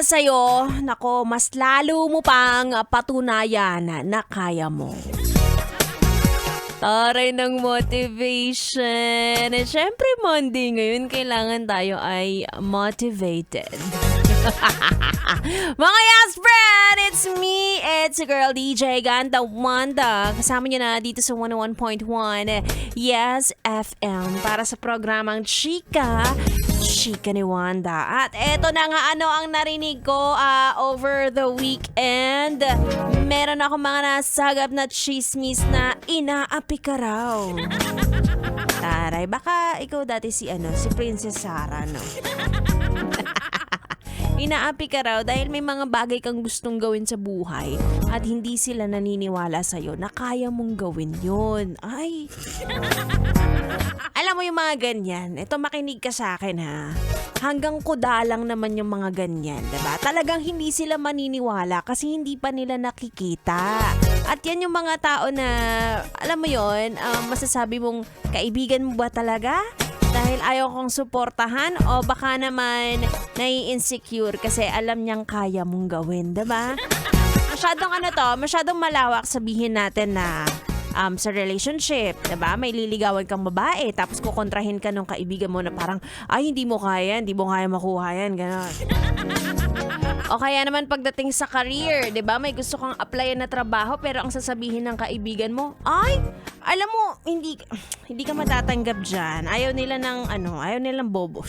sa'yo, nako, mas lalo mo pang patunayan na kaya mo. Taray ng motivation. Eh, syempre, Monday ngayon, kailangan tayo ay motivated. Mga yes, friend! It's me! It's your girl, DJ Ganda Wanda. Kasama niyo na dito sa 101.1 Yes FM para sa programang Chika ni Wanda. At eto na nga ang narinig ko over the weekend. Meron ako mga nasagap na chismis na inaapi ka raw. Taray, baka ikaw dati si Princess Sarah, no? Inaapi ka raw dahil may mga bagay kang gustong gawin sa buhay at hindi sila naniniwala sa'yo na kaya mong gawin yun. Ay. Alam mo yung mga ganyan, ito makinig ka sa akin ha. Hanggang kuda lang naman yung mga ganyan, diba? Talagang hindi sila maniniwala kasi hindi pa nila nakikita. At yan yung mga tao na, alam mo yon, masasabi mong, kaibigan mo ba talaga? Dahil ayaw kong suportahan o baka naman nai-insecure kasi alam niyang kaya mong gawin, diba? Masyadong malawak sabihin natin na sa relationship, diba? May liligawan kang babae tapos kukontrahin ka nung kaibigan mo na parang, ay hindi mo kaya makuha yan, gano'n. O kaya naman pagdating sa career, 'di ba? May gusto kang applyan na trabaho pero ang sasabihin ng kaibigan mo, ay, alam mo, hindi ka matatanggap diyan. Ayaw nilang bobo.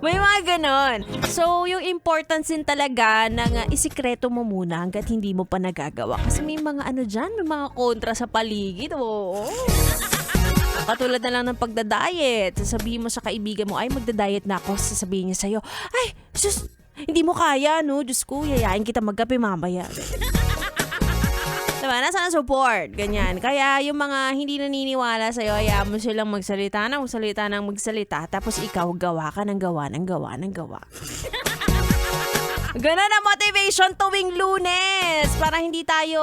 May mga ganon. So, yung importance din talaga ng isikreto mo muna hanggat hindi mo pa nagagawa. Kasi may mga may mga kontra sa paligid. Oo. Katulad na lang ng pagda-diet. Sasabihin mo sa kaibigan mo, ay magda-diet na ako. Sasabihin niya sa'yo, ay, sus, hindi mo kaya, no? Diyos ko, yayain kita magkape mamaya. Diba? Nasaan ang support? Ganyan. Kaya yung mga hindi naniniwala sa'yo, hayaan mo silang magsalita. Tapos ikaw, gawa ka ng gawa. Ganun ang motivation tuwing Lunes para hindi tayo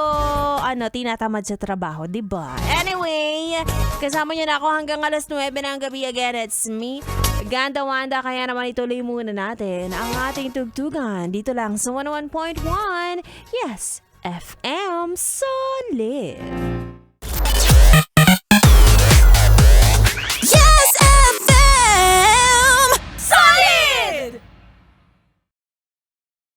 tinatamad sa trabaho, 'di ba? Anyway, kasama niyo na ako hanggang alas 9 ng gabi. Again, it's me, Ganda Wanda. Kaya naman ituloy muna natin ang ating tugtugan dito lang sa 101.1 Yes FM Solid.